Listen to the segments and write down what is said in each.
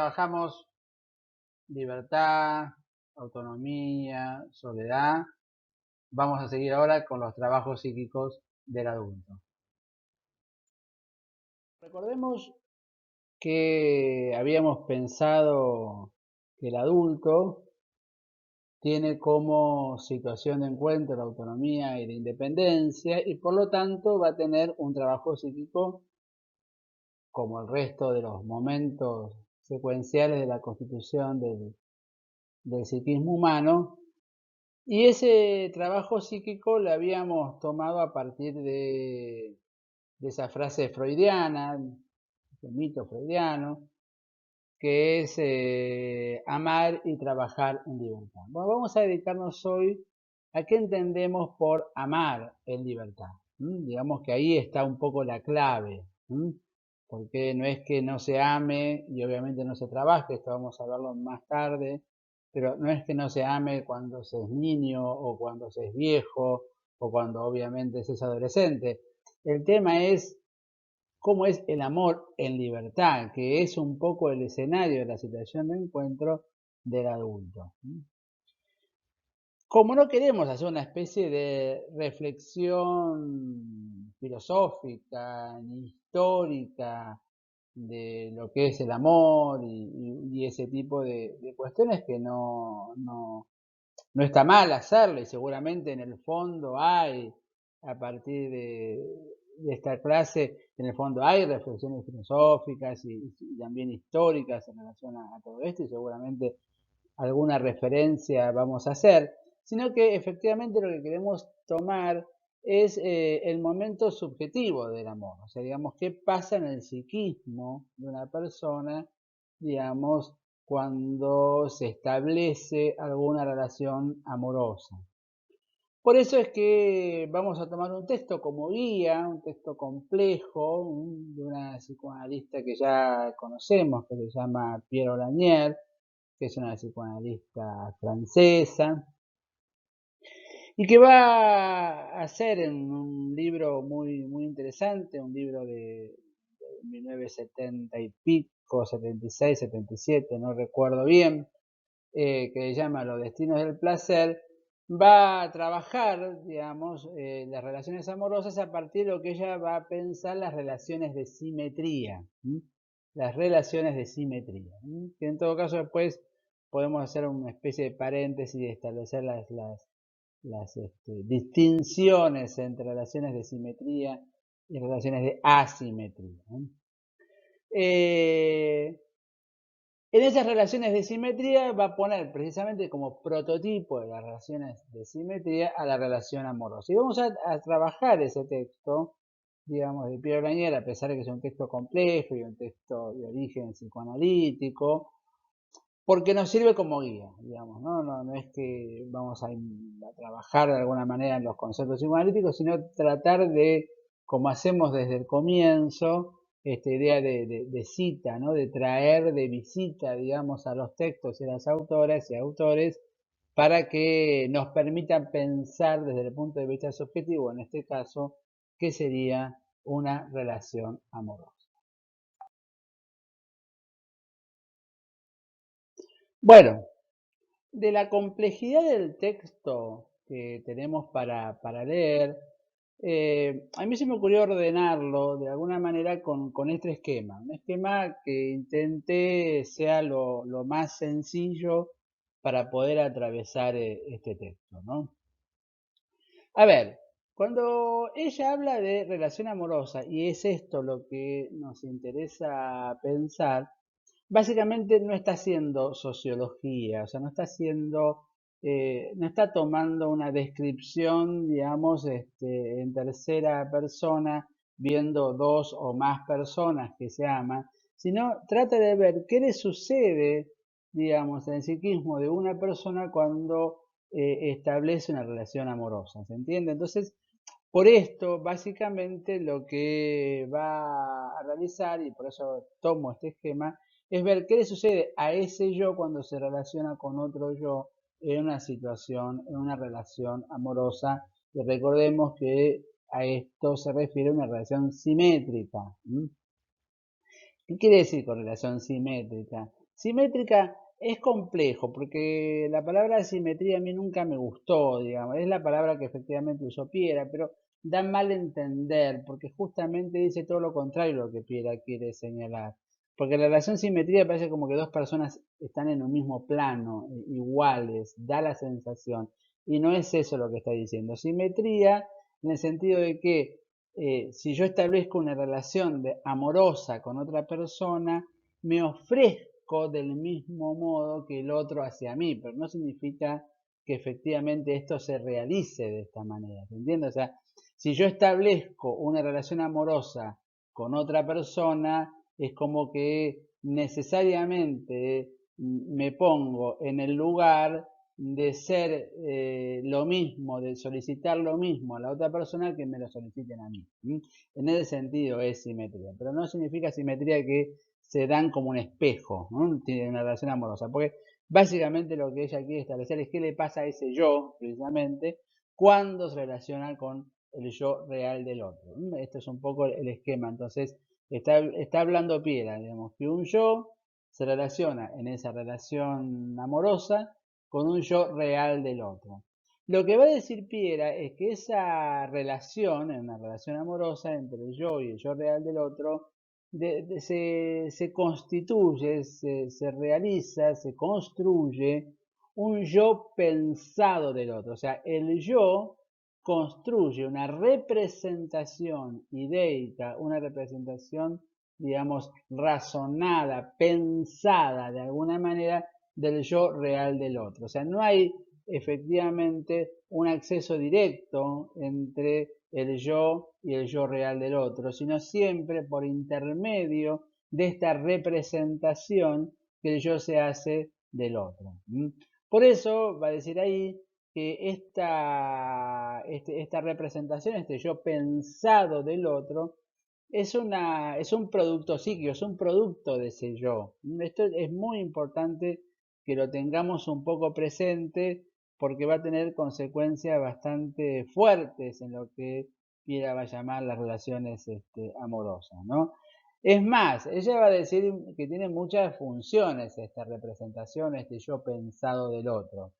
trabajamos libertad, autonomía, soledad, vamos a seguir ahora con los trabajos psíquicos del adulto. Recordemos que habíamos pensado que el adulto tiene como situación de encuentro la autonomía y la independencia y por lo tanto va a tener un trabajo psíquico como el resto de los momentos secuenciales de la constitución del psiquismo humano. Y ese trabajo psíquico lo habíamos tomado a partir de esa frase freudiana, el mito freudiano, que es amar y trabajar en libertad. Bueno, vamos a dedicarnos hoy a qué entendemos por amar en libertad. Digamos que ahí está un poco la clave, porque no es que no se ame y obviamente no se trabaje, esto vamos a verlo más tarde, pero no es que no se ame cuando se es niño o cuando se es viejo o cuando obviamente se es adolescente. El tema es cómo es el amor en libertad, que es un poco el escenario de la situación de encuentro del adulto. Como no queremos hacer una especie de reflexión filosófica ni histórica de lo que es el amor y ese tipo de cuestiones que no está mal hacerlo y seguramente en el fondo hay, a partir de esta clase, en el fondo hay reflexiones filosóficas y también históricas en relación a todo esto y seguramente alguna referencia vamos a hacer, sino que efectivamente lo que queremos tomar es el momento subjetivo del amor, o sea, digamos, qué pasa en el psiquismo de una persona, digamos, cuando se establece alguna relación amorosa. Por eso es que vamos a tomar un texto como guía, un texto complejo, de una psicoanalista que ya conocemos, que se llama Pierre Lanier, que es una psicoanalista francesa, y que va a hacer en un libro muy interesante, un libro de 1970 y pico, 76, 77, no recuerdo bien, que se llama Los destinos del placer, va a trabajar, digamos, las relaciones amorosas a partir de lo que ella va a pensar las relaciones de simetría, las relaciones de simetría, que en todo caso después podemos hacer una especie de paréntesis y establecer las distinciones entre relaciones de simetría y relaciones de asimetría. En esas relaciones de simetría va a poner precisamente como prototipo de las relaciones de simetría a la relación amorosa. Y vamos a trabajar ese texto, digamos, de Pierre Lanier, a pesar de que es un texto complejo y un texto de origen psicoanalítico, porque nos sirve como guía, digamos, no es que vamos a trabajar de alguna manera en los conceptos psicoanalíticos, sino tratar de, como hacemos desde el comienzo, esta idea de cita, ¿no? De traer de visita, digamos, a los textos y a las autoras y autores para que nos permitan pensar desde el punto de vista subjetivo, en este caso, qué sería una relación amorosa. Bueno, de la complejidad del texto que tenemos para leer, a mí se me ocurrió ordenarlo de alguna manera con este esquema. Un esquema que intenté sea lo más sencillo para poder atravesar este texto, ¿no? A ver, cuando ella habla de relación amorosa, y es esto lo que nos interesa pensar, básicamente no está haciendo sociología, o sea, no está haciendo, no está tomando una descripción, digamos, en tercera persona, viendo dos o más personas que se aman, sino trata de ver qué le sucede, digamos, en el psiquismo de una persona cuando establece una relación amorosa, ¿se entiende? Entonces, por esto, básicamente, lo que va a realizar, y por eso tomo este esquema, es ver qué le sucede a ese yo cuando se relaciona con otro yo en una situación, en una relación amorosa. Y recordemos que a esto se refiere una relación simétrica. ¿Qué quiere decir con relación simétrica? Simétrica es complejo, porque la palabra simetría a mí nunca me gustó, digamos. Es la palabra que efectivamente usó Piera, pero da mal entender, porque justamente dice todo lo contrario de lo que Piera quiere señalar. Porque la relación simetría parece como que dos personas están en un mismo plano, iguales, da la sensación. Y no es eso lo que está diciendo. Simetría en el sentido de que si yo establezco una relación amorosa con otra persona, me ofrezco del mismo modo que el otro hacia mí, pero no significa que efectivamente esto se realice de esta manera, ¿se entiende? O sea, si yo establezco una relación amorosa con otra persona, es como que necesariamente me pongo en el lugar de ser lo mismo, de solicitar lo mismo a la otra persona que me lo soliciten a mí. En ese sentido es simetría, pero no significa simetría que se dan como un espejo, ¿no? Tienen una relación amorosa, porque básicamente lo que ella quiere establecer es qué le pasa a ese yo, precisamente, cuando se relaciona con el yo real del otro. Esto es un poco el esquema, entonces está hablando Piera, digamos, que un yo se relaciona en esa relación amorosa con un yo real del otro. Lo que va a decir Piera es que esa relación, en una relación amorosa entre el yo y el yo real del otro, se constituye, se realiza, se construye un yo pensado del otro. O sea, el yo construye una representación ideica, una representación, digamos, razonada, pensada de alguna manera del yo real del otro. O sea, no hay efectivamente un acceso directo entre el yo y el yo real del otro, sino siempre por intermedio de esta representación que el yo se hace del otro. Por eso va a decir ahí que esta representación, este yo pensado del otro, es un producto psíquico, es un producto de ese yo. Esto es muy importante que lo tengamos un poco presente porque va a tener consecuencias bastante fuertes en lo que Piera va a llamar las relaciones amorosas, ¿no? Es más, ella va a decir que tiene muchas funciones esta representación, este yo pensado del otro.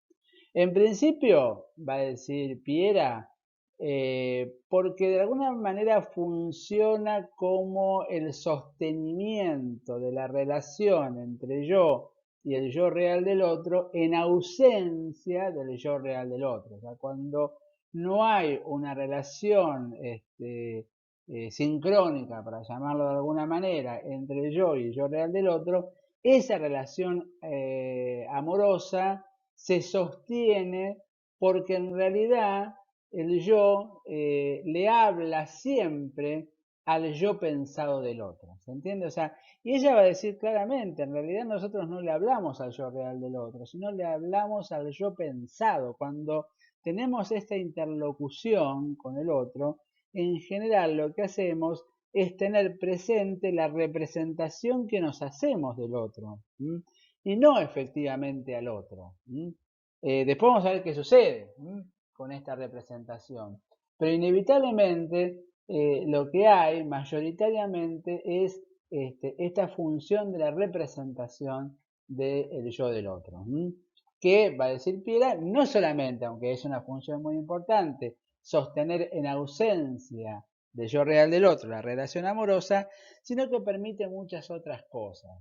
En principio, va a decir Piera, porque de alguna manera funciona como el sostenimiento de la relación entre yo y el yo real del otro en ausencia del yo real del otro. O sea, cuando no hay una relación sincrónica, para llamarlo de alguna manera, entre el yo y el yo real del otro, esa relación amorosa se sostiene porque en realidad el yo le habla siempre al yo pensado del otro. ¿Se entiende? O sea, y ella va a decir claramente, en realidad nosotros no le hablamos al yo real del otro, sino le hablamos al yo pensado. Cuando tenemos esta interlocución con el otro, en general lo que hacemos es tener presente la representación que nos hacemos del otro. Y no efectivamente al otro. Después vamos a ver qué sucede con esta representación. Pero inevitablemente lo que hay mayoritariamente es esta función de la representación del yo del otro. Que va a decir Piera, no solamente, aunque es una función muy importante, sostener en ausencia del yo real del otro la relación amorosa, sino que permite muchas otras cosas.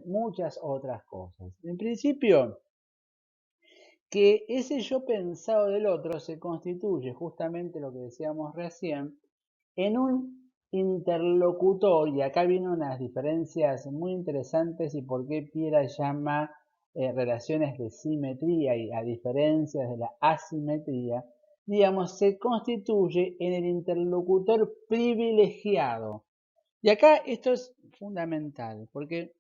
Muchas otras cosas. En principio, que ese yo pensado del otro se constituye justamente lo que decíamos recién en un interlocutor, y acá vienen unas diferencias muy interesantes y por qué Piera llama relaciones de simetría y a diferencias de la asimetría, digamos, se constituye en el interlocutor privilegiado. Y acá esto es fundamental, porque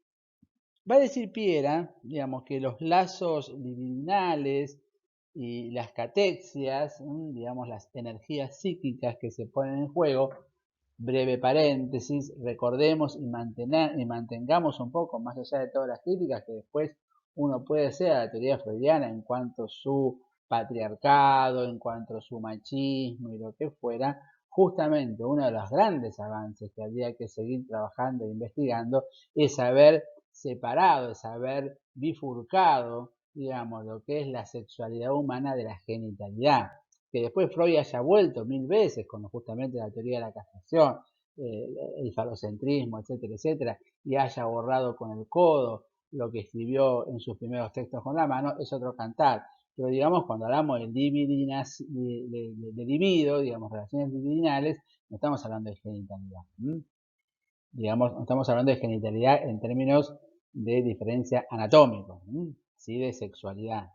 va a decir Piera, digamos, que los lazos libidinales y las catexias, digamos, las energías psíquicas que se ponen en juego, breve paréntesis, recordemos y mantengamos un poco, más allá de todas las críticas que después uno puede hacer a la teoría freudiana en cuanto a su patriarcado, en cuanto a su machismo y lo que fuera, justamente uno de los grandes avances que habría que seguir trabajando e investigando es saber separado, es haber bifurcado, digamos, lo que es la sexualidad humana de la genitalidad. Que después Freud haya vuelto 1000 veces con justamente la teoría de la castración, el falocentrismo, etcétera, etcétera, y haya borrado con el codo lo que escribió en sus primeros textos con la mano, es otro cantar. Pero digamos, cuando hablamos de libido, digamos, relaciones libidinales, no estamos hablando de genitalidad. Digamos, no estamos hablando de genitalidad en términos de diferencia anatómica, ¿sí? De sexualidad.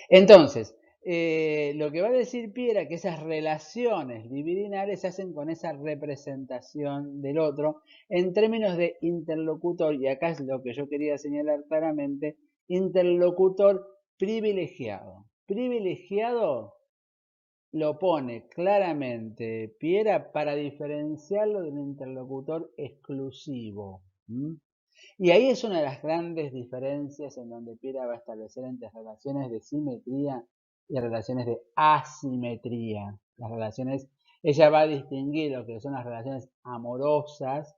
Entonces, lo que va a decir Piera que esas relaciones libidinales se hacen con esa representación del otro en términos de interlocutor, y acá es lo que yo quería señalar claramente, interlocutor privilegiado. Privilegiado lo pone claramente Piera para diferenciarlo de un interlocutor exclusivo. Y ahí es una de las grandes diferencias en donde Piera va a establecer entre relaciones de simetría y relaciones de asimetría. Las relaciones, ella va a distinguir lo que son las relaciones amorosas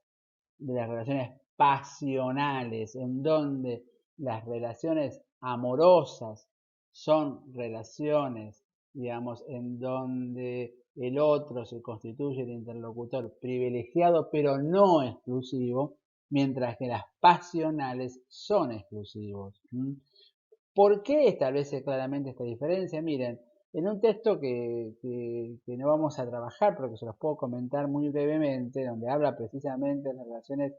de las relaciones pasionales, en donde las relaciones amorosas son relaciones, digamos, en donde el otro se constituye el interlocutor privilegiado, pero no exclusivo, mientras que las pasionales son exclusivos. ¿Por qué establece claramente esta diferencia? Miren, en un texto que no vamos a trabajar, pero que se los puedo comentar muy brevemente, donde habla precisamente de las relaciones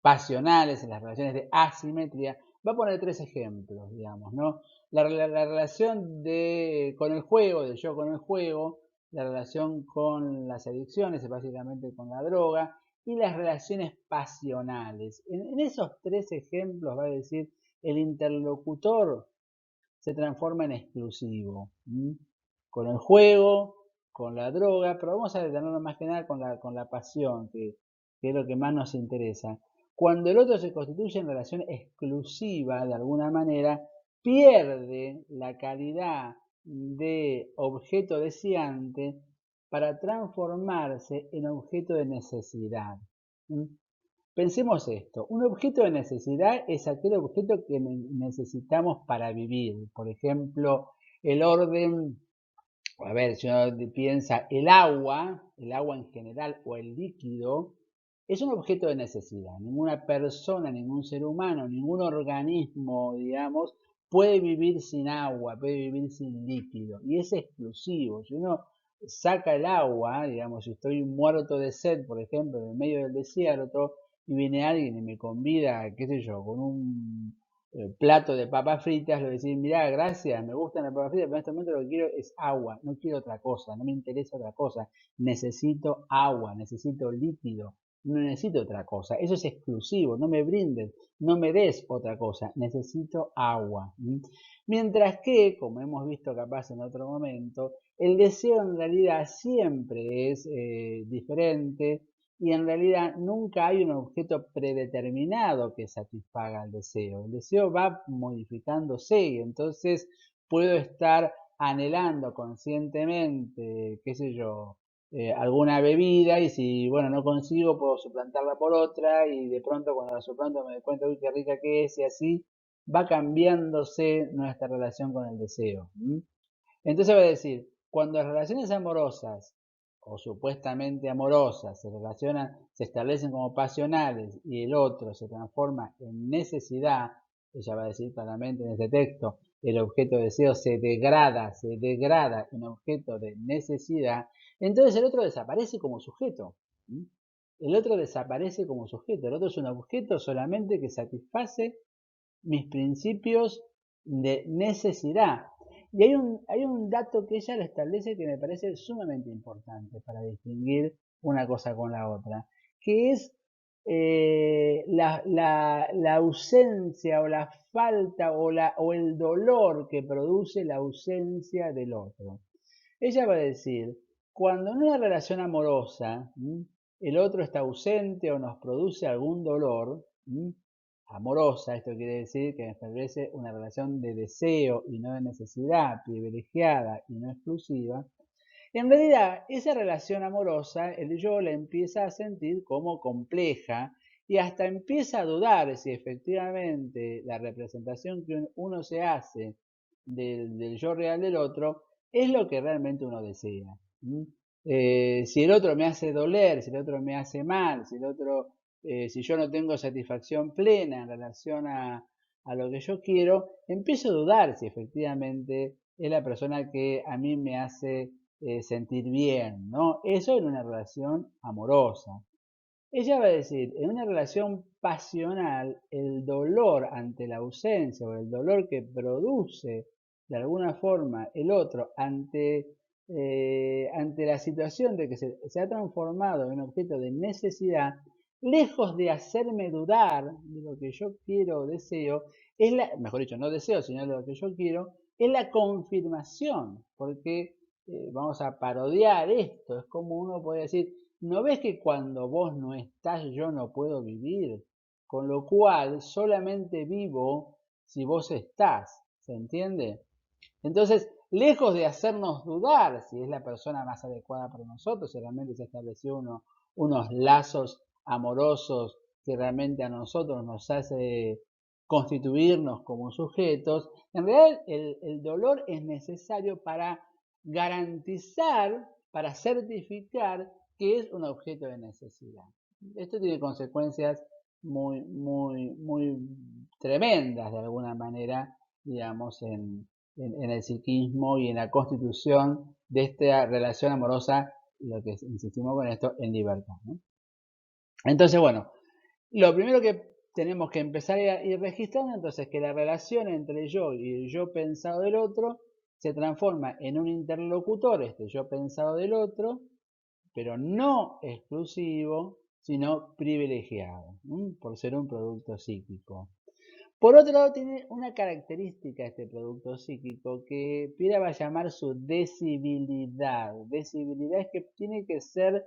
pasionales, en las relaciones de asimetría, va a poner 3 ejemplos, digamos, ¿no? La relación con el juego, del yo con el juego, la relación con las adicciones, básicamente con la droga, y las relaciones pasionales. En esos 3 ejemplos va a decir, el interlocutor se transforma en exclusivo. Con el juego, con la droga, pero vamos a detenernos más que nada con la pasión, que es lo que más nos interesa. Cuando el otro se constituye en relación exclusiva, de alguna manera, pierde la calidad de objeto deseante para transformarse en objeto de necesidad. Pensemos esto, un objeto de necesidad es aquel objeto que necesitamos para vivir. Por ejemplo, el orden, a ver, si uno piensa el agua en general o el líquido, es un objeto de necesidad. Ninguna persona, ningún ser humano, ningún organismo, digamos, puede vivir sin agua, puede vivir sin líquido. Y es exclusivo. Si uno saca el agua, digamos, si estoy muerto de sed, por ejemplo, en el medio del desierto, y viene alguien y me convida, qué sé yo, con un plato de papas fritas, le voy a decir, mirá, gracias, me gustan las papas fritas, pero en este momento lo que quiero es agua, no quiero otra cosa, no me interesa otra cosa, necesito agua, necesito líquido, no necesito otra cosa, eso es exclusivo, no me brindes, no me des otra cosa, necesito agua. Mientras que, como hemos visto capaz en otro momento, el deseo en realidad siempre es diferente, y en realidad nunca hay un objeto predeterminado que satisfaga el deseo. El deseo va modificándose y entonces puedo estar anhelando conscientemente, qué sé yo, alguna bebida y si, bueno, no consigo puedo suplantarla por otra y de pronto cuando la suplanto me doy cuenta, uy, qué rica que es y así va cambiándose nuestra relación con el deseo. Entonces va a decir, cuando las relaciones amorosas o supuestamente amorosas se establecen como pasionales y el otro se transforma en necesidad, ella va a decir claramente en este texto, el objeto de deseo se degrada en objeto de necesidad, entonces el otro desaparece como sujeto. El otro desaparece como sujeto, el otro es un objeto solamente que satisface mis principios de necesidad. Y hay un dato que ella lo establece que me parece sumamente importante para distinguir una cosa con la otra, que es la ausencia o la falta o el dolor que produce la ausencia del otro. Ella va a decir, cuando en una relación amorosa el otro está ausente o nos produce algún dolor, amorosa, esto quiere decir que establece una relación de deseo y no de necesidad, privilegiada y no exclusiva, En realidad, esa relación amorosa, el yo la empieza a sentir como compleja y hasta empieza a dudar si efectivamente la representación que uno se hace del yo real del otro es lo que realmente uno desea. Si el otro me hace doler, si el otro me hace mal, si yo no tengo satisfacción plena en relación a lo que yo quiero, empiezo a dudar si efectivamente es la persona que a mí me hace sentir bien, ¿no? Eso en una relación amorosa. Ella va a decir, en una relación pasional, el dolor ante la ausencia o el dolor que produce de alguna forma el otro ante la situación de que se ha transformado en un objeto de necesidad, lejos de hacerme dudar de lo que yo quiero o deseo, mejor dicho, no deseo, sino de lo que yo quiero, es la confirmación, porque vamos a parodiar esto, es como uno puede decir, ¿no ves que cuando vos no estás yo no puedo vivir? Con lo cual solamente vivo si vos estás, ¿se entiende? Entonces, lejos de hacernos dudar si es la persona más adecuada para nosotros, si realmente se estableció unos lazos amorosos que realmente a nosotros nos hace constituirnos como sujetos, en realidad el dolor es necesario para garantizar, para certificar que es un objeto de necesidad. Esto tiene consecuencias muy tremendas de alguna manera, digamos, en el psiquismo y en la constitución de esta relación amorosa, lo que insistimos con esto, en libertad, ¿no? Entonces, bueno, lo primero que tenemos que empezar a ir registrando entonces que la relación entre el yo y el yo pensado del otro se transforma en un interlocutor, este yo pensado del otro, pero no exclusivo, sino privilegiado, por ser un producto psíquico. Por otro lado, tiene una característica este producto psíquico que Pira va a llamar su decibilidad. Decibilidad es que tiene que ser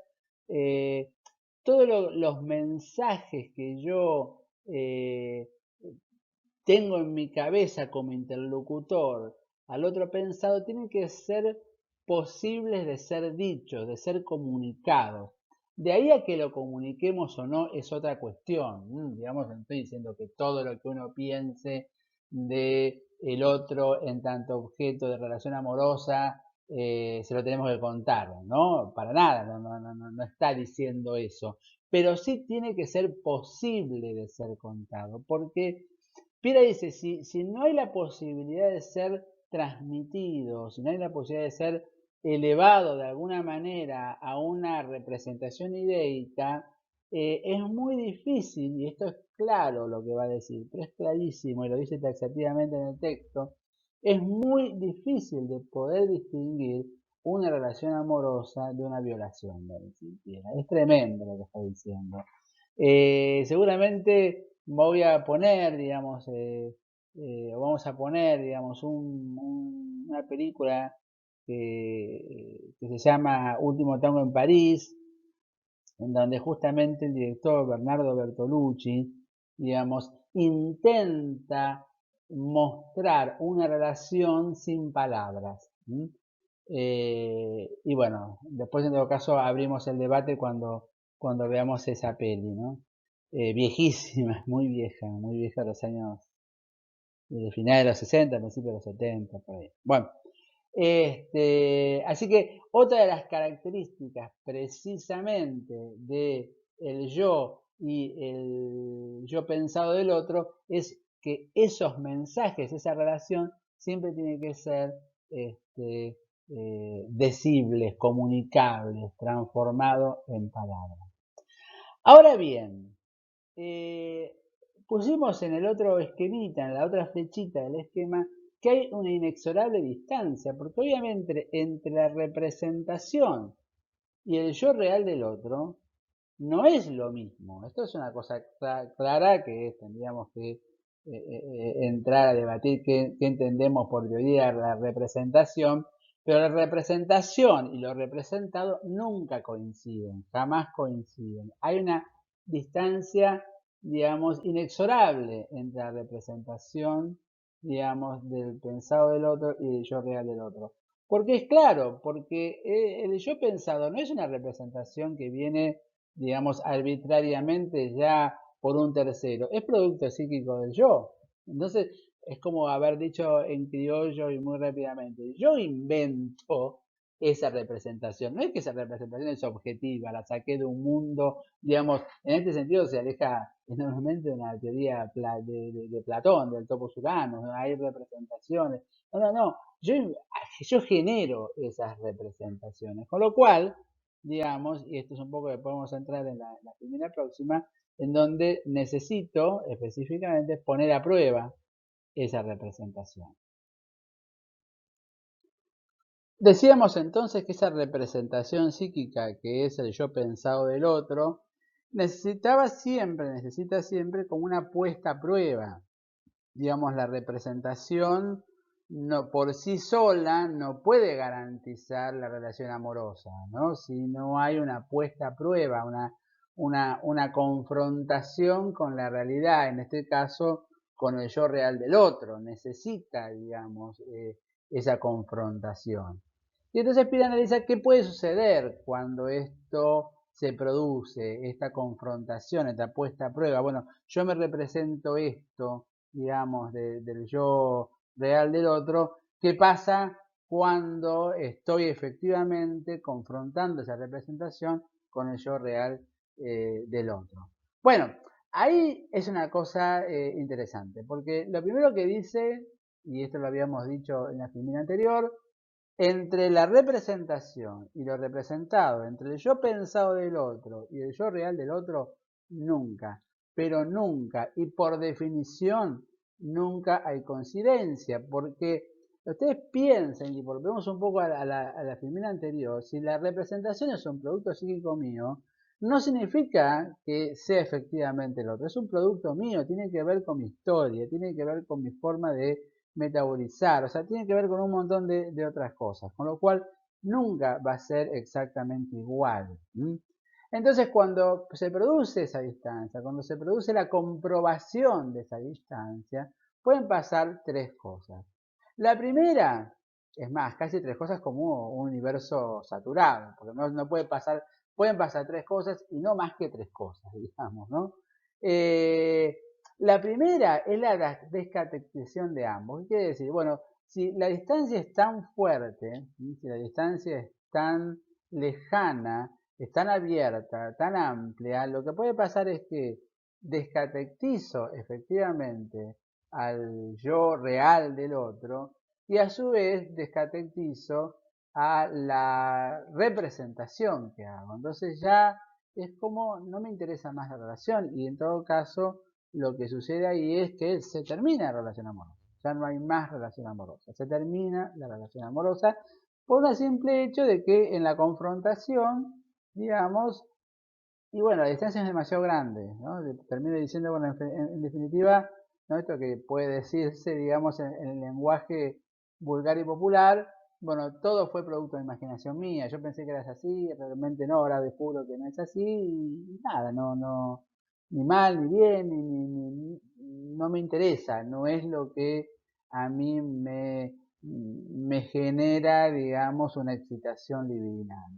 eh, todos los mensajes que yo tengo en mi cabeza como interlocutor al otro pensado, tienen que ser posibles de ser dichos, de ser comunicados. De ahí a que lo comuniquemos o no es otra cuestión. Digamos, no estoy diciendo que todo lo que uno piense de el otro en tanto objeto de relación amorosa se lo tenemos que contar, ¿no? Para nada, no está diciendo eso. Pero sí tiene que ser posible de ser contado, porque Pira dice, si no hay la posibilidad de ser transmitido, si no hay la posibilidad de ser elevado de alguna manera a una representación ideica, es muy difícil, y esto es claro lo que va a decir, pero es clarísimo y lo dice taxativamente en el texto, es muy difícil de poder distinguir una relación amorosa de una violación, va a decir Pira. Es tremendo lo que está diciendo. Seguramente voy a poner, digamos, vamos a poner, digamos, una película que se llama Último Tango en París, en donde justamente el director Bernardo Bertolucci, digamos, intenta mostrar una relación sin palabras. Y bueno, después en todo caso abrimos el debate cuando veamos esa peli, ¿no? Viejísima, muy vieja de los años, de finales de los 60, principios de los 70, por ahí. Bueno, así que otra de las características precisamente de el yo y el yo pensado del otro es que esos mensajes, esa relación, siempre tiene que ser decibles, comunicables, transformado en palabras. Ahora bien, eh, pusimos en el otro esquemita, en la otra flechita del esquema, que hay una inexorable distancia, porque obviamente entre la representación y el yo real del otro no es lo mismo. Esto es una cosa clara que tendríamos que entrar a debatir qué entendemos por teoría de la representación, pero la representación y lo representado nunca coinciden, jamás coinciden. Hay una distancia, digamos, inexorable entre la representación, digamos, del pensado del otro y del yo real del otro. Porque es claro, porque el yo pensado no es una representación que viene, digamos, arbitrariamente ya por un tercero, es producto psíquico del yo. Entonces, es como haber dicho en criollo y muy rápidamente, yo invento esa representación. No es que esa representación es objetiva, la saqué de un mundo, digamos, en este sentido se aleja enormemente de una teoría de Platón, del topos urano, ¿no? Hay representaciones. No, no, no. Yo genero esas representaciones. Con lo cual, digamos, y esto es un poco que podemos entrar en la primera próxima, en donde necesito específicamente poner a prueba esa representación. Decíamos entonces que esa representación psíquica, que es el yo pensado del otro, necesita siempre como una puesta a prueba. Digamos, la representación no, por sí sola no puede garantizar la relación amorosa, ¿no? Si no hay una puesta a prueba, una confrontación con la realidad, en este caso con el yo real del otro, necesita, digamos, esa confrontación. Y entonces Pira analiza qué puede suceder cuando esto se produce, esta confrontación, esta puesta a prueba. Bueno, yo me represento esto, digamos, del yo real del otro, ¿qué pasa cuando estoy efectivamente confrontando esa representación con el yo real del otro? Bueno, ahí es una cosa interesante, porque lo primero que dice, y esto lo habíamos dicho en la filmina anterior, entre la representación y lo representado, entre el yo pensado del otro y el yo real del otro, nunca, pero nunca, y por definición, nunca hay coincidencia, porque ustedes piensen, y volvemos un poco a la filmina anterior, si la representación es un producto psíquico mío, no significa que sea efectivamente el otro, es un producto mío, tiene que ver con mi historia, tiene que ver con mi forma de metabolizar, o sea, tiene que ver con un montón de otras cosas, con lo cual nunca va a ser exactamente igual. Entonces, cuando se produce esa distancia, cuando se produce la comprobación de esa distancia, pueden pasar tres cosas. La primera, es más, casi tres cosas como un universo saturado, porque no puede pasar, pueden pasar tres cosas y no más que tres cosas, digamos, ¿no? La primera es la descatequización de ambos. ¿Qué quiere decir? Bueno, si la distancia es tan fuerte, si la distancia es tan lejana, es tan abierta, tan amplia, lo que puede pasar es que descatequizo efectivamente al yo real del otro y a su vez descatequizo a la representación que hago. Entonces ya es como no me interesa más la relación y en todo caso lo que sucede ahí es que se termina la relación amorosa. Ya no hay más relación amorosa. Se termina la relación amorosa por un simple hecho de que en la confrontación, digamos, y bueno, la distancia es demasiado grande, ¿no? Termino diciendo, bueno, en definitiva, ¿no? Esto que puede decirse, digamos, en el lenguaje vulgar y popular, bueno, todo fue producto de imaginación mía, yo pensé que era así, realmente no, ahora descubro que no es así, y nada, no, ni mal, ni bien, no me interesa, no es lo que a mí me genera, digamos, una excitación libidinal.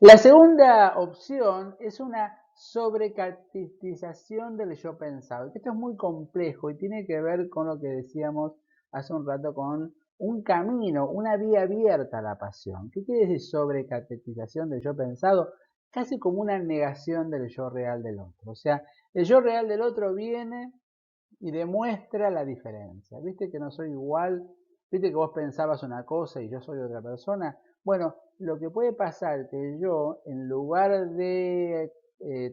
La segunda opción es una sobrecatización del yo pensado. Esto es muy complejo y tiene que ver con lo que decíamos hace un rato con un camino, una vía abierta a la pasión. ¿Qué quiere decir sobrecatetización del yo pensado? Casi como una negación del yo real del otro. O sea, el yo real del otro viene y demuestra la diferencia. ¿Viste que no soy igual? ¿Viste que vos pensabas una cosa y yo soy otra persona? Bueno, lo que puede pasar que yo, en lugar de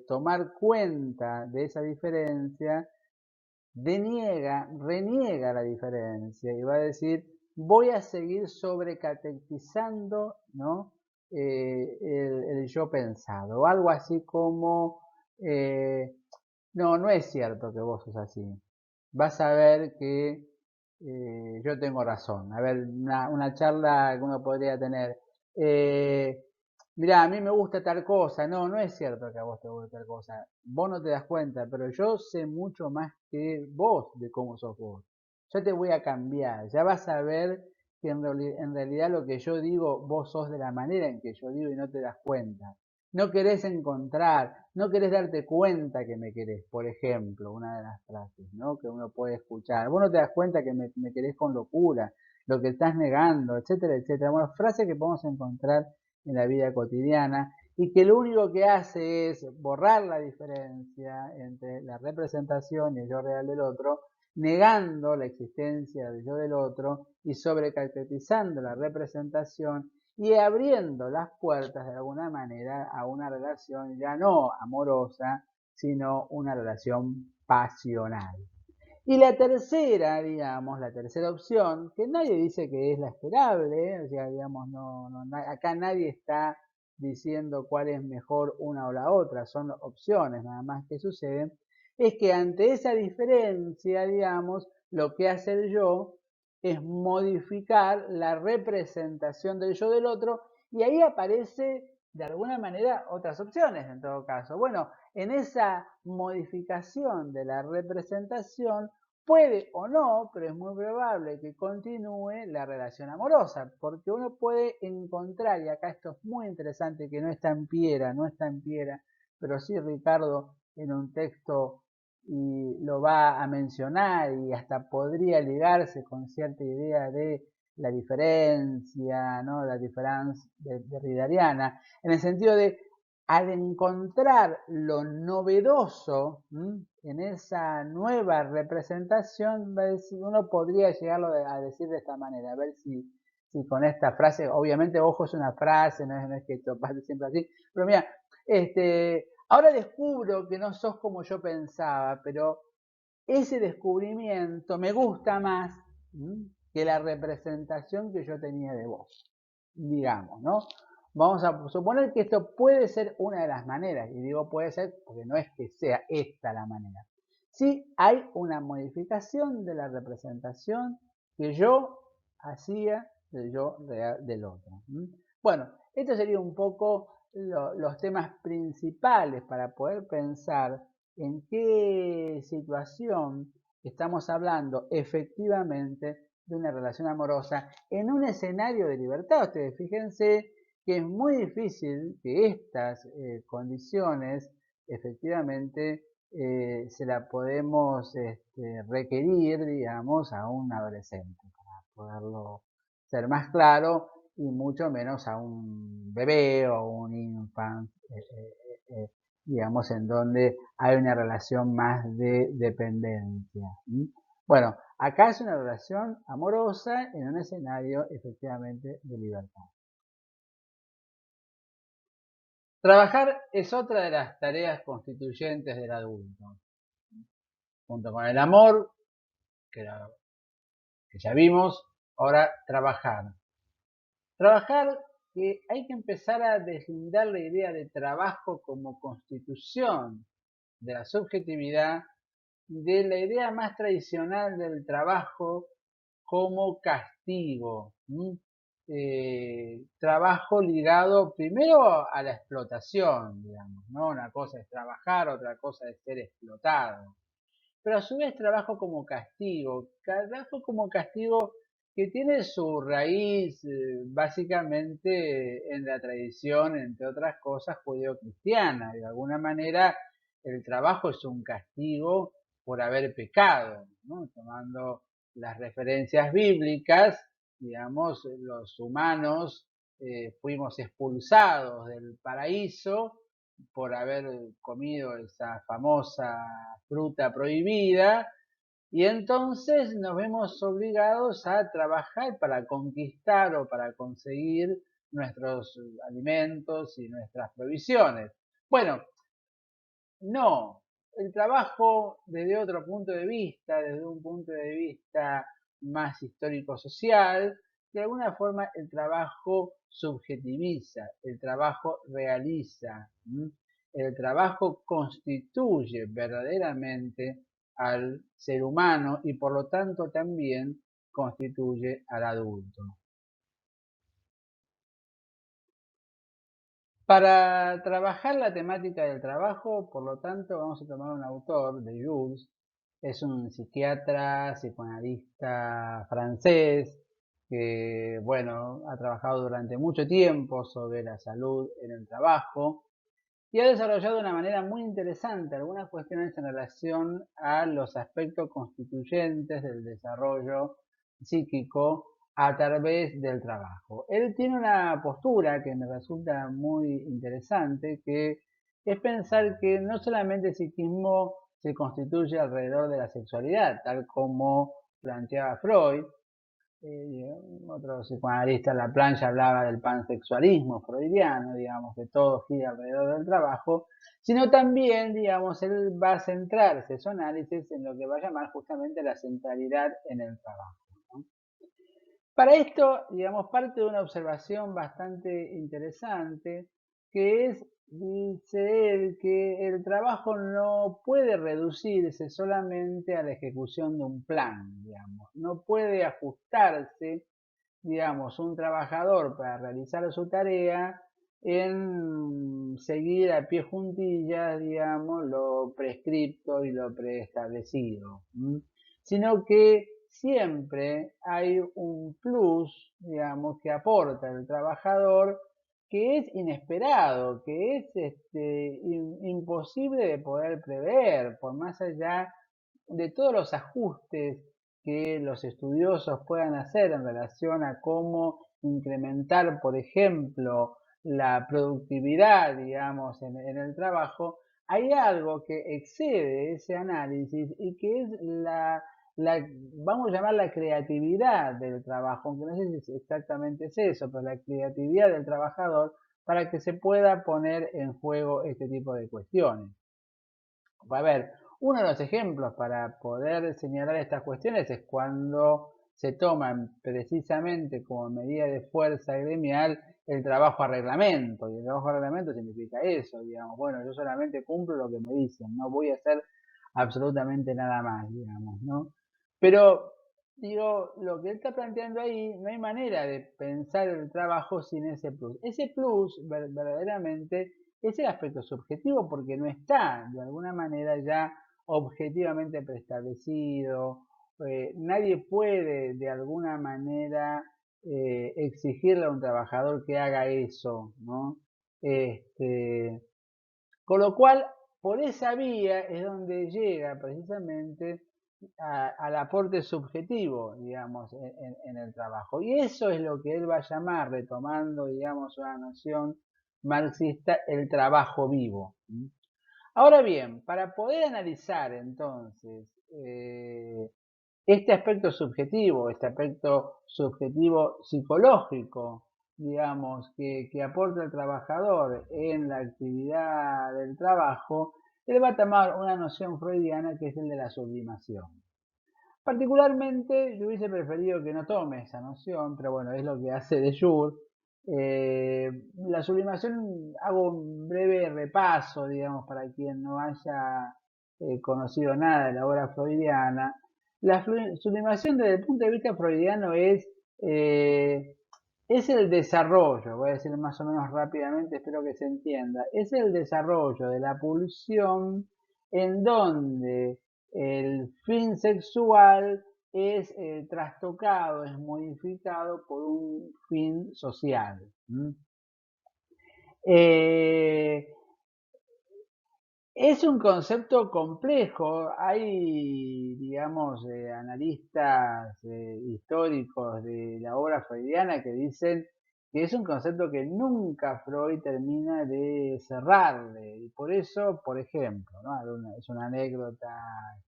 tomar cuenta de esa diferencia, reniega la diferencia y va a decir, voy a seguir sobrecatechisando, ¿no? El yo pensado, o algo así como, no, no es cierto que vos sos así. Vas a ver que yo tengo razón. A ver, una charla que uno podría tener. Eh, Mirá, a mí me gusta tal cosa. No, no es cierto que a vos te gusta tal cosa. Vos no te das cuenta, pero yo sé mucho más que vos de cómo sos vos. Yo te voy a cambiar. Ya vas a ver que en realidad lo que yo digo, vos sos de la manera en que yo digo y no te das cuenta. No querés encontrar, no querés darte cuenta que me querés, por ejemplo, una de las frases, ¿no? Que uno puede escuchar. Vos no te das cuenta que me querés con locura, lo que estás negando, etcétera, etcétera. Bueno, frases que podemos encontrar en la vida cotidiana y que lo único que hace es borrar la diferencia entre la representación y el yo real del otro, negando la existencia del yo del otro y sobrecaracterizando la representación y abriendo las puertas de alguna manera a una relación ya no amorosa, sino una relación pasional. Y la tercera, digamos, la tercera opción, que nadie dice que es la esperable, o sea, digamos, acá nadie está diciendo cuál es mejor una o la otra, son opciones nada más que suceden, es que ante esa diferencia, digamos, lo que hace el yo es modificar la representación del yo del otro y ahí aparece de alguna manera otras opciones en todo caso. Bueno, en esa modificación de la representación puede o no, pero es muy probable que continúe la relación amorosa, porque uno puede encontrar, y acá esto es muy interesante, que no está en Piera, pero sí Ricardo en un texto y lo va a mencionar y hasta podría ligarse con cierta idea de la diferencia, ¿no? La diferencia de Ridariana, en el sentido de al encontrar lo novedoso en esa nueva representación, uno podría llegarlo a decir de esta manera, a ver si con esta frase, obviamente ojo es una frase, no es que esto pase siempre así, pero mira, ahora descubro que no sos como yo pensaba, pero ese descubrimiento me gusta más que la representación que yo tenía de vos, digamos, ¿no? Vamos a suponer que esto puede ser una de las maneras, y digo puede ser porque no es que sea esta la manera. Sí hay una modificación de la representación que yo hacía del yo real del otro. Bueno, esto sería un poco los temas principales para poder pensar en qué situación estamos hablando efectivamente de una relación amorosa en un escenario de libertad. Ustedes fíjense que es muy difícil que estas condiciones efectivamente se la podemos requerir, digamos, a un adolescente, para poderlo ser más claro, y mucho menos a un bebé o un infante, digamos, en donde hay una relación más de dependencia. Bueno, acá es una relación amorosa en un escenario efectivamente de libertad. Trabajar es otra de las tareas constituyentes del adulto. Junto con el amor, que ya vimos, ahora trabajar. Trabajar, que hay que empezar a deslindar la idea de trabajo como constitución de la subjetividad de la idea más tradicional del trabajo como castigo. Trabajo ligado primero a la explotación, digamos, ¿no? Una cosa es trabajar, otra cosa es ser explotado. Pero a su vez trabajo como castigo que tiene su raíz básicamente en la tradición, entre otras cosas, judeocristiana. De alguna manera, el trabajo es un castigo por haber pecado, ¿no? Tomando las referencias bíblicas, digamos, los humanos fuimos expulsados del paraíso por haber comido esa famosa fruta prohibida y entonces nos vemos obligados a trabajar para conquistar o para conseguir nuestros alimentos y nuestras provisiones. Bueno, no, el trabajo desde otro punto de vista, desde un punto de vista más histórico-social, de alguna forma el trabajo subjetiviza, el trabajo realiza, el trabajo constituye verdaderamente al ser humano y por lo tanto también constituye al adulto. Para trabajar la temática del trabajo, por lo tanto, vamos a tomar un autor de Jules, es un psiquiatra, psicoanalista francés, que, bueno, ha trabajado durante mucho tiempo sobre la salud en el trabajo y ha desarrollado de una manera muy interesante algunas cuestiones en relación a los aspectos constituyentes del desarrollo psíquico a través del trabajo. Él tiene una postura que me resulta muy interesante, que es pensar que no solamente el psiquismo se constituye alrededor de la sexualidad, tal como planteaba Freud. Otro psicoanalista en la plancha hablaba del pansexualismo freudiano, digamos, que todo gira alrededor del trabajo, sino también, digamos, él va a centrarse su análisis en lo que va a llamar justamente la centralidad en el trabajo, ¿no? Para esto, digamos, parte de una observación bastante interesante, que es, dice él, que el trabajo no puede reducirse solamente a la ejecución de un plan, digamos, no puede ajustarse, digamos, un trabajador para realizar su tarea en seguir a pie juntillas, digamos, lo prescripto y lo preestablecido, sino que siempre hay un plus, digamos, que aporta el trabajador que es inesperado, que es imposible de poder prever, por más allá de todos los ajustes que los estudiosos puedan hacer en relación a cómo incrementar, por ejemplo, la productividad, digamos, en el trabajo, hay algo que excede ese análisis y que es vamos a llamar la creatividad del trabajo, aunque no sé si exactamente es eso, pero la creatividad del trabajador para que se pueda poner en juego este tipo de cuestiones. A ver, uno de los ejemplos para poder señalar estas cuestiones es cuando se toman precisamente como medida de fuerza gremial el trabajo a reglamento. Y el trabajo a reglamento significa eso, digamos, bueno, yo solamente cumplo lo que me dicen, no voy a hacer absolutamente nada más, digamos, ¿no? Pero, digo, lo que él está planteando ahí, no hay manera de pensar el trabajo sin ese plus. Ese plus verdaderamente es el aspecto subjetivo porque no está de alguna manera ya objetivamente preestablecido. Nadie puede de alguna manera exigirle a un trabajador que haga eso, ¿no? Este, con lo cual, por esa vía es donde llega precisamente al aporte subjetivo, digamos, en el trabajo. Y eso es lo que él va a llamar, retomando, digamos, una noción marxista, el trabajo vivo. Ahora bien, para poder analizar entonces este aspecto subjetivo psicológico, digamos, que aporta el trabajador en la actividad del trabajo, él va a tomar una noción freudiana que es el de la sublimación. Particularmente, yo hubiese preferido que no tome esa noción, pero bueno, es lo que hace de Jure. La sublimación, hago un breve repaso, digamos, para quien no haya conocido nada de la obra freudiana. La sublimación desde el punto de vista freudiano es el desarrollo, voy a decir más o menos rápidamente, espero que se entienda, es el desarrollo de la pulsión en donde el fin sexual es trastocado, es modificado por un fin social. Eh, es un concepto complejo. Hay, digamos, analistas históricos de la obra freudiana que dicen que es un concepto que nunca Freud termina de cerrarle. Y por eso, por ejemplo, ¿no? Es una anécdota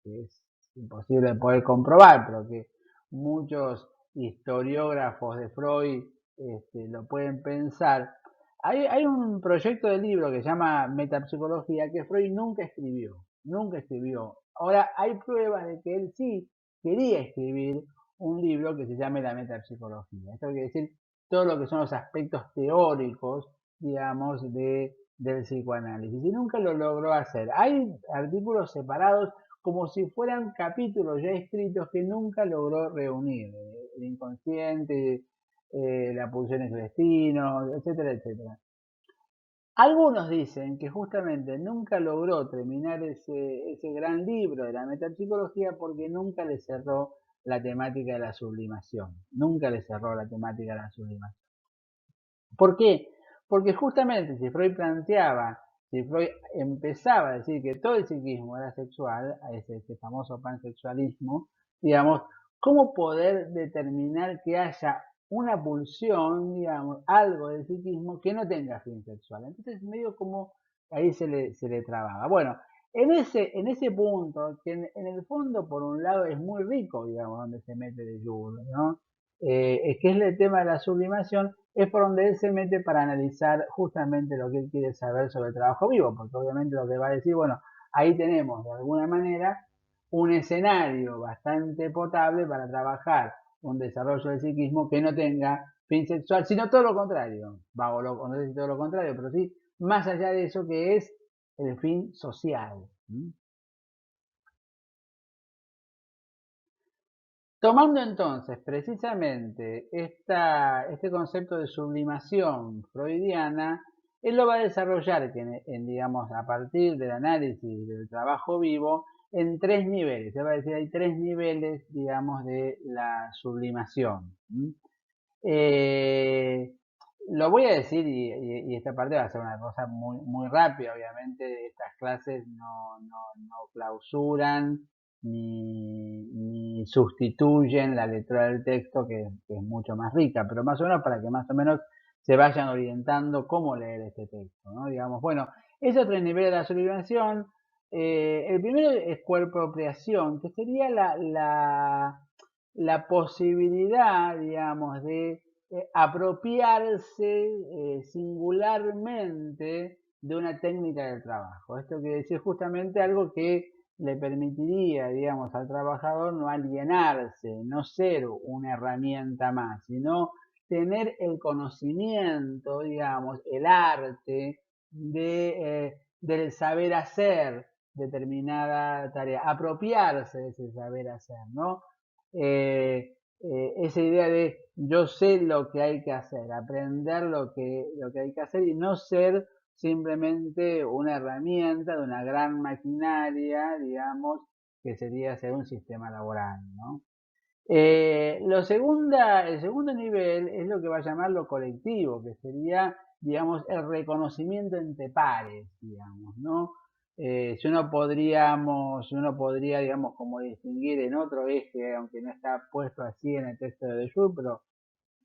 que es imposible de poder comprobar, pero que muchos historiógrafos de Freud lo pueden pensar. Hay un proyecto de libro que se llama Metapsicología que Freud nunca escribió, nunca escribió. Ahora, hay pruebas de que él sí quería escribir un libro que se llame la metapsicología. Esto quiere decir todo lo que son los aspectos teóricos, digamos, del psicoanálisis. Y nunca lo logró hacer. Hay artículos separados como si fueran capítulos ya escritos que nunca logró reunir. El inconsciente, la pulsión es su destino, etcétera, etcétera. Algunos dicen que justamente nunca logró terminar ese gran libro de la metapsicología porque nunca le cerró la temática de la sublimación, nunca le cerró la temática de la sublimación. ¿Por qué? Porque justamente si Freud empezaba a decir que todo el psiquismo era sexual, ese famoso pansexualismo, digamos, ¿cómo poder determinar que haya una pulsión, digamos, algo del psiquismo que no tenga fin sexual? Entonces, medio como ahí se le trababa. Bueno, en ese punto, que en el fondo, por un lado, es muy rico, digamos, donde se mete de Jung, ¿no? Es que es el tema de la sublimación, es por donde él se mete para analizar justamente lo que él quiere saber sobre el trabajo vivo, porque obviamente lo que va a decir, bueno, ahí tenemos de alguna manera un escenario bastante potable para trabajar un desarrollo del psiquismo que no tenga fin sexual, sino todo lo contrario, no sé si todo lo contrario, pero sí más allá de eso que es el fin social. Tomando entonces precisamente este concepto de sublimación freudiana, él lo va a desarrollar digamos, a partir del análisis del trabajo vivo en tres niveles. Se va a decir hay tres niveles, digamos, de la sublimación. Eh, lo voy a decir y esta parte va a ser una cosa muy rápida, obviamente estas clases no clausuran ni sustituyen la lectura del texto que es mucho más rica, pero más o menos para que más o menos se vayan orientando cómo leer este texto, ¿no? Digamos, bueno, esos tres niveles de la sublimación, el primero es cuerpo-apropiación, que sería la posibilidad, digamos, de apropiarse singularmente de una técnica del trabajo. Esto quiere decir justamente algo que le permitiría, digamos, al trabajador no alienarse, no ser una herramienta más, sino tener el conocimiento, digamos, el arte del saber hacer determinada tarea, apropiarse de ese saber hacer, ¿no? Esa idea de yo sé lo que hay que hacer, aprender lo que hay que hacer y no ser simplemente una herramienta de una gran maquinaria, digamos, que sería ser un sistema laboral, ¿no? El segundo nivel es lo que va a llamar lo colectivo, que sería, digamos, el reconocimiento entre pares, digamos, ¿no? Si uno podría, digamos, como distinguir en otro eje, aunque no está puesto así en el texto de Deleuze, pero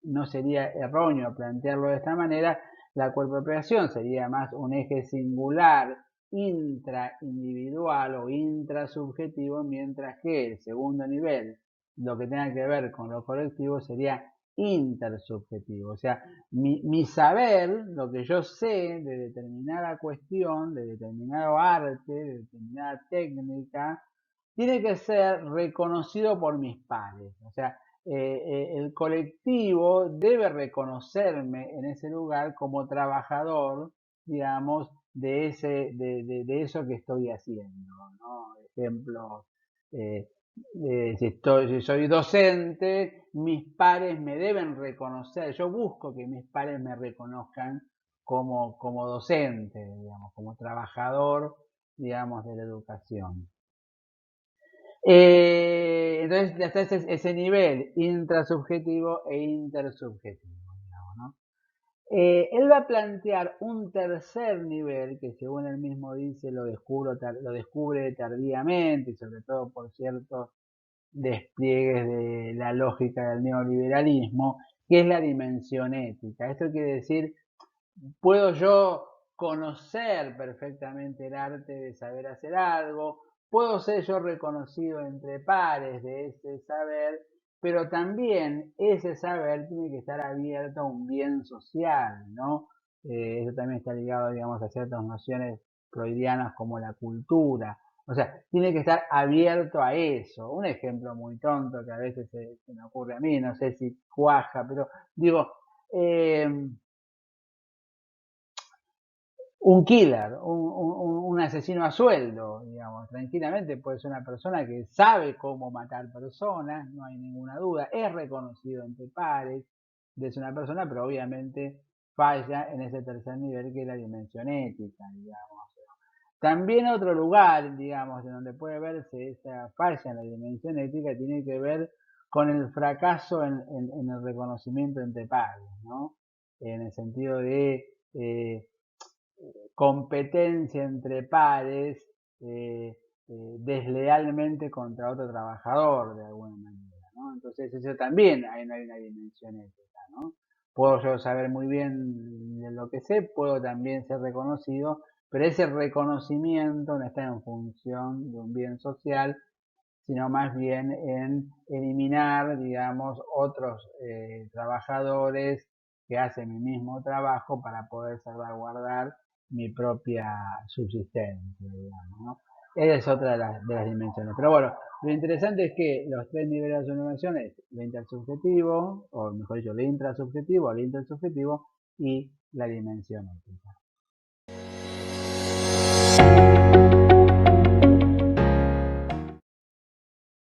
no sería erróneo plantearlo de esta manera, la coapropiación sería más un eje singular intraindividual o intrasubjetivo, mientras que el segundo nivel, lo que tenga que ver con lo colectivo, sería intersubjetivo. O sea, mi saber, lo que yo sé de determinada cuestión, de determinado arte, de determinada técnica, tiene que ser reconocido por mis pares. O sea, el colectivo debe reconocerme en ese lugar como trabajador, digamos, de eso que estoy haciendo, ¿no? Ejemplo, eh, si soy docente, mis pares me deben reconocer, yo busco que mis pares me reconozcan como docente, digamos, como trabajador, digamos, de la educación. Entonces ya está ese nivel intrasubjetivo e intersubjetivo, digamos, ¿no? Él va a plantear un tercer nivel que según él mismo dice lo descubre tardíamente y sobre todo por ciertos despliegues de la lógica del neoliberalismo, que es la dimensión ética. Esto quiere decir, puedo yo conocer perfectamente el arte de saber hacer algo, puedo ser yo reconocido entre pares de ese saber, pero también ese saber tiene que estar abierto a un bien social, ¿no? Eso también está ligado, digamos, a ciertas nociones freudianas como la cultura. O sea, tiene que estar abierto a eso. Un ejemplo muy tonto que a veces se me ocurre a mí, no sé si cuaja, pero digo, eh, un killer, un asesino a sueldo, digamos, tranquilamente puede ser una persona que sabe cómo matar personas, no hay ninguna duda, es reconocido entre pares, es una persona, pero obviamente falla en ese tercer nivel que es la dimensión ética, digamos. También otro lugar, digamos, de donde puede verse esa falla en la dimensión ética tiene que ver con el fracaso en el reconocimiento entre pares, ¿no? En el sentido de competencia entre pares deslealmente contra otro trabajador de alguna manera, ¿no? Entonces eso también hay una dimensión ética, ¿no? Puedo yo saber muy bien de lo que sé, puedo también ser reconocido, pero ese reconocimiento no está en función de un bien social, sino más bien en eliminar, digamos, otros trabajadores que hacen mi mismo trabajo para poder salvaguardar mi propia subsistencia, digamos, ¿no? Esa es otra de las dimensiones. Pero bueno, lo interesante es que los tres niveles de sublimitación es lo intersubjetivo, o mejor dicho, lo intrasubjetivo, lo intersubjetivo y la dimensión ética.